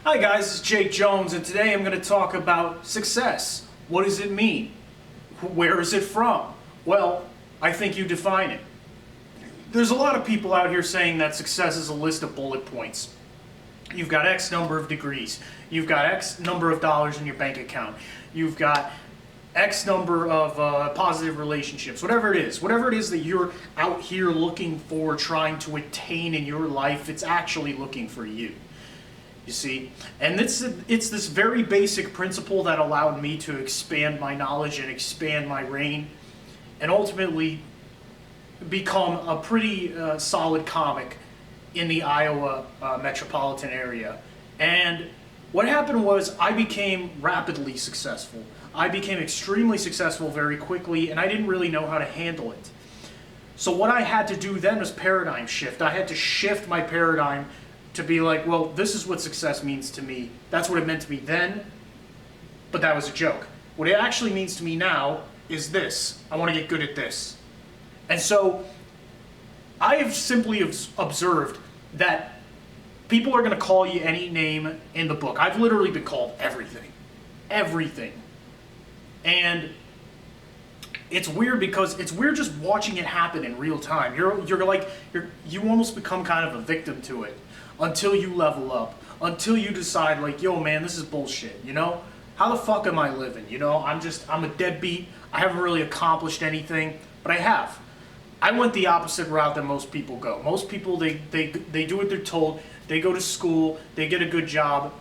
Hi guys, it's Jake Jones, and today I'm going to talk about success. What does it mean? Where is it from? Well, I think you define it. There's a lot of people out here saying that success is a list of bullet points. You've got X number of degrees. You've got X number of dollars in your bank account. You've got X number of positive relationships. Whatever it is that you're out here looking for, trying to attain in your life, it's actually looking for you. You see, and it's this very basic principle that allowed me to expand my knowledge and expand my reign, and ultimately become a pretty solid comic in the Iowa metropolitan area. And what happened was I became rapidly successful. I became extremely successful very quickly, and I didn't really know how to handle it. So what I had to do then was paradigm shift. I had to shift my paradigm to be like, well, this is what success means to me. That's what it meant to me then, but that was a joke. What it actually means to me now is this. I want to get good at this. And so I have simply observed that people are going to call you any name in the book. I've literally been called everything. Everything. And it's weird because it's weird just watching it happen in real time. You almost become kind of a victim to it until you level up, until you decide like, yo man, this is bullshit, you know? How the fuck am I living? You know, I'm a deadbeat. I haven't really accomplished anything, but I have. I went the opposite route that most people go. Most people, they do what they're told. They go to school, they get a good job.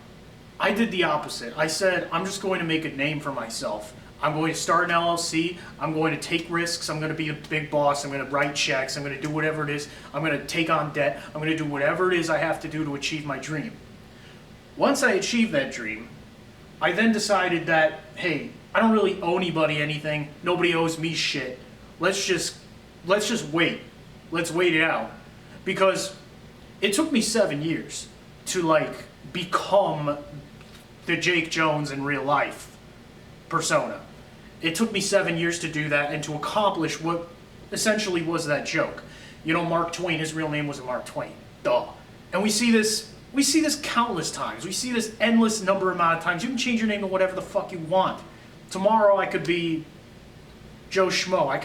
I did the opposite. I said, I'm just going to make a name for myself. I'm going to start an LLC. I'm going to take risks. I'm going to be a big boss. I'm going to write checks. I'm going to do whatever it is. I'm going to take on debt. I'm going to do whatever it is I have to do to achieve my dream. Once I achieved that dream, I then decided that, hey, I don't really owe anybody anything. Nobody owes me shit. Let's just wait. Let's wait it out. Because it took me 7 years to like become the Jake Jones in real life persona. It took me 7 years to do that and to accomplish what essentially was that joke. You know, Mark Twain, his real name wasn't Mark Twain. Duh. And we see this countless times. We see this endless number amount of times. You can change your name to whatever the fuck you want. Tomorrow I could be Joe Schmo. I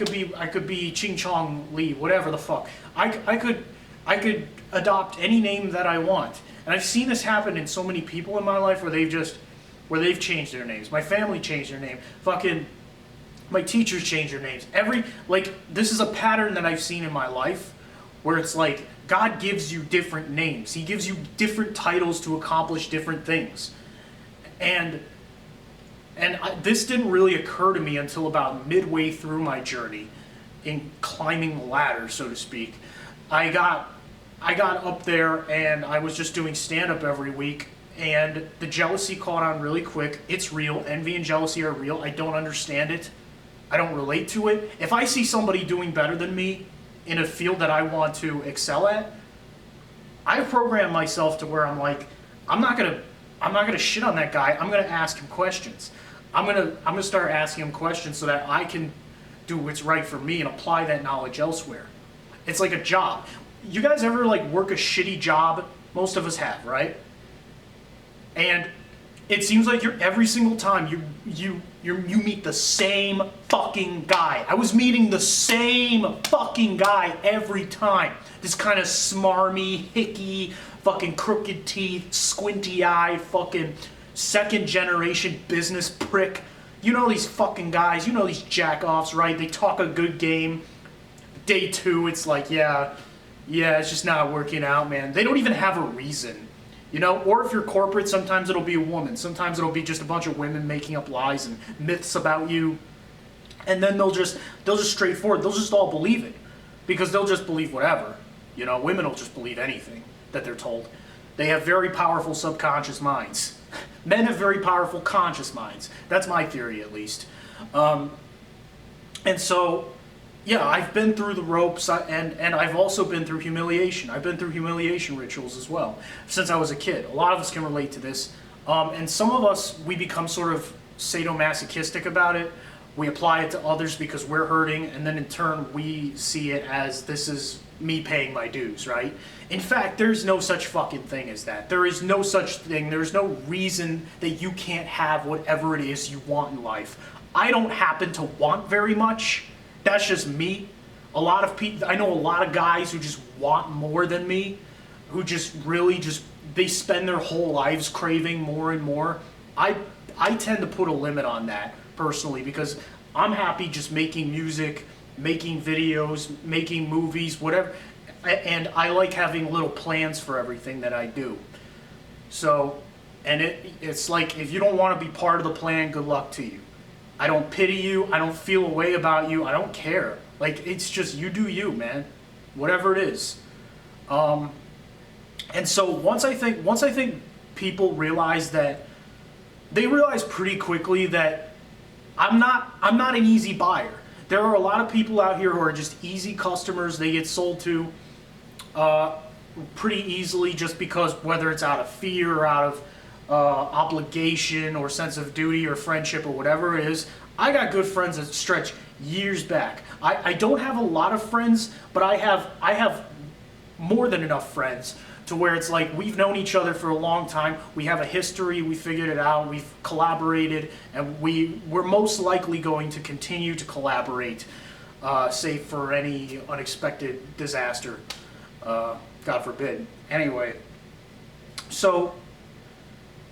could be Ching Chong Lee, whatever the fuck. I could adopt any name that I want. And I've seen this happen in so many people in my life where they've changed their names. My family changed their name. Fucking my teachers changed their names. This is a pattern that I've seen in my life where it's like God gives you different names. He gives you different titles to accomplish different things. And this didn't really occur to me until about midway through my journey in climbing the ladder, so to speak. I got up there and I was just doing stand-up every week, and the jealousy caught on really quick. It's real. Envy and jealousy are real. I don't understand it. I don't relate to it. If I see somebody doing better than me in a field that I want to excel at, I program myself to where I'm like, I'm not gonna shit on that guy. I'm gonna ask him questions. I'm gonna start asking him questions so that I can do what's right for me and apply that knowledge elsewhere. It's like a job. You guys ever like work a shitty job? Most of us have, right? And it seems like every single time you meet the same fucking guy. I was meeting the same fucking guy every time. This kind of smarmy, hickey, fucking crooked teeth, squinty eye, fucking second generation business prick. You know these fucking guys, you know these jack-offs, right? They talk a good game. Day two, it's like, yeah, it's just not working out, man. They don't even have a reason. You know, or if you're corporate, sometimes it'll be a woman. Sometimes it'll be just a bunch of women making up lies and myths about you. And then they'll just straightforward, they'll just all believe it. Because they'll just believe whatever. You know, women will just believe anything that they're told. They have very powerful subconscious minds. Men have very powerful conscious minds. That's my theory, at least. And so, yeah, I've been through the ropes, and I've also been through humiliation. I've been through humiliation rituals as well, since I was a kid. A lot of us can relate to this. And some of us, we become sort of sadomasochistic about it. We apply it to others because we're hurting, and then in turn, we see it as this is me paying my dues, right? In fact, there's no such fucking thing as that. There is no such thing. There's no reason that you can't have whatever it is you want in life. I don't happen to want very much. That's just me. A lot of people, I know a lot of guys who just want more than me, who just really just, they spend their whole lives craving more and more. I tend to put a limit on that personally, because I'm happy just making music, making videos, making movies, whatever, and I like having little plans for everything that I do. So, and it's like, if you don't want to be part of the plan, good luck to you. I don't pity you, I don't feel a way about you, I don't care. Like, it's just, you do you, man. Whatever it is. And so once I think people realize that, they realize pretty quickly that I'm not an easy buyer. There are a lot of people out here who are just easy customers. They get sold to pretty easily, just because, whether it's out of fear or out of obligation or sense of duty or friendship or whatever it is. I got good friends that stretch years back. I don't have a lot of friends, but I have more than enough friends to where it's like, we've known each other for a long time, we have a history, we figured it out, we've collaborated, and we're most likely going to continue to collaborate, save for any unexpected disaster, God forbid. Anyway, so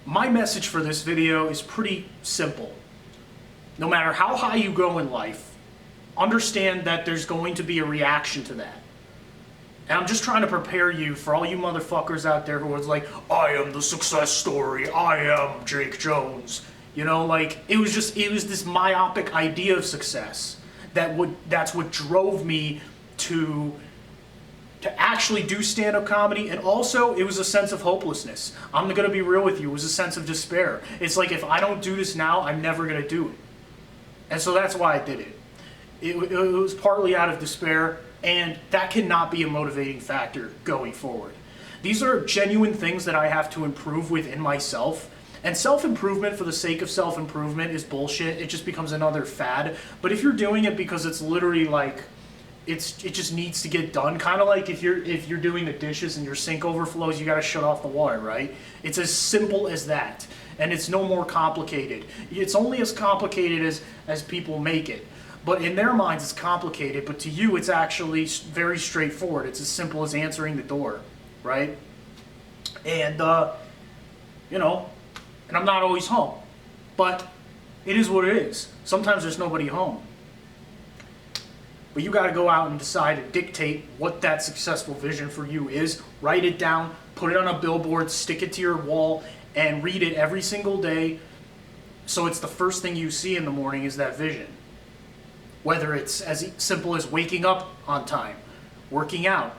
my message for this video is pretty simple. No matter how high you go in life, understand that there's going to be a reaction to that. And I'm just trying to prepare you for all you motherfuckers out there who are like, I am the success story, I am Jake Jones. You know, like, it was this myopic idea of success that's what drove me to actually do stand-up comedy. And also, it was a sense of hopelessness. I'm gonna be real with you, it was a sense of despair. It's like, if I don't do this now, I'm never gonna do it. And so that's why I did it. It was partly out of despair, and that cannot be a motivating factor going forward. These are genuine things that I have to improve within myself. And self-improvement for the sake of self-improvement is bullshit. It just becomes another fad. But if you're doing it because it's literally like, it just needs to get done, kind of like if you're doing the dishes and your sink overflows, you got to shut off the water, right? It's as simple as that. And it's no more complicated. It's only as complicated as people make it. But in their minds, it's complicated, but to you, it's actually very straightforward. It's as simple as answering the door, right? And, you know, and I'm not always home, but it is what it is. Sometimes there's nobody home. But you got to go out and decide and dictate what that successful vision for you is. Write it down, put it on a billboard, stick it to your wall, and read it every single day. So it's the first thing you see in the morning is that vision. Whether it's as simple as waking up on time, working out,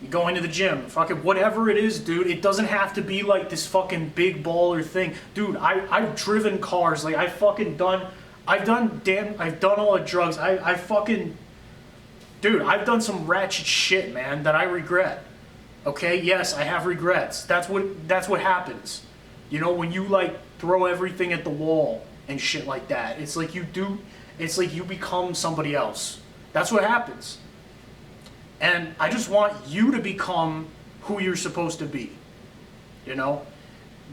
going to the gym, fucking whatever it is, dude. It doesn't have to be like this fucking big baller thing. Dude, I've driven cars, like I've done all the drugs. Dude, I've done some ratchet shit, man, that I regret. Okay, yes, I have regrets. That's what happens. You know, when you like throw everything at the wall and shit like that, it's like you become somebody else. That's what happens. And I just want you to become who you're supposed to be. You know?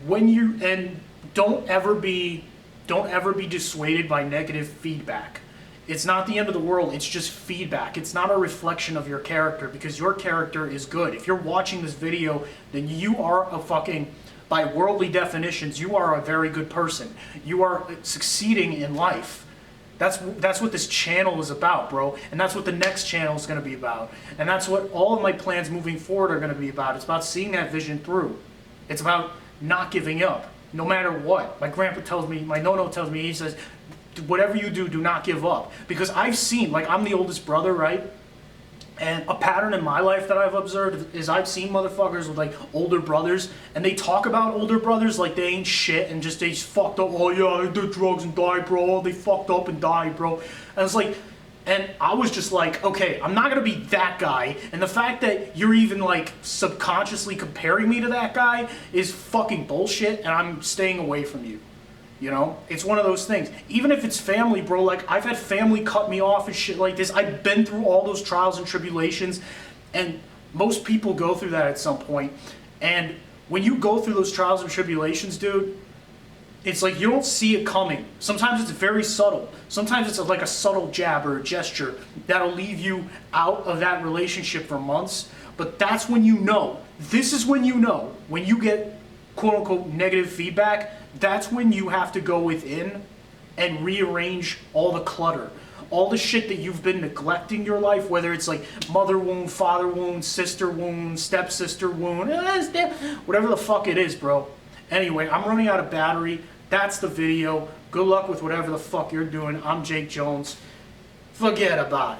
And don't ever be dissuaded by negative feedback. It's not the end of the world, it's just feedback. It's not a reflection of your character, because your character is good. If you're watching this video, then you are by worldly definitions, you are a very good person. You are succeeding in life. That's what this channel is about, bro. And that's what the next channel is going to be about. And that's what all of my plans moving forward are going to be about. It's about seeing that vision through. It's about not giving up, no matter what. My grandpa tells me, my no-no tells me, he says, whatever you do, do not give up. Because I've seen, like, I'm the oldest brother, right? And a pattern in my life that I've observed is I've seen motherfuckers with like older brothers, and they talk about older brothers like they ain't shit and just they fucked up. Oh yeah, they did drugs and died, bro. They fucked up and died, bro. And it's like, and I was just like, okay, I'm not gonna be that guy. And the fact that you're even like subconsciously comparing me to that guy is fucking bullshit, and I'm staying away from you. You know, it's one of those things. Even if it's family, bro, like I've had family cut me off and shit like this. I've been through all those trials and tribulations, and most people go through that at some point. And when you go through those trials and tribulations, dude, it's like you don't see it coming. Sometimes it's very subtle. Sometimes it's like a subtle jab or a gesture that'll leave you out of that relationship for months. But that's when you know. This is when you know. When you get quote unquote negative feedback, that's when you have to go within and rearrange all the clutter. All the shit that you've been neglecting your life, whether it's like mother wound, father wound, sister wound, stepsister wound, whatever the fuck it is, bro. Anyway, I'm running out of battery. That's the video. Good luck with whatever the fuck you're doing. I'm Jake Jones. Forget about it.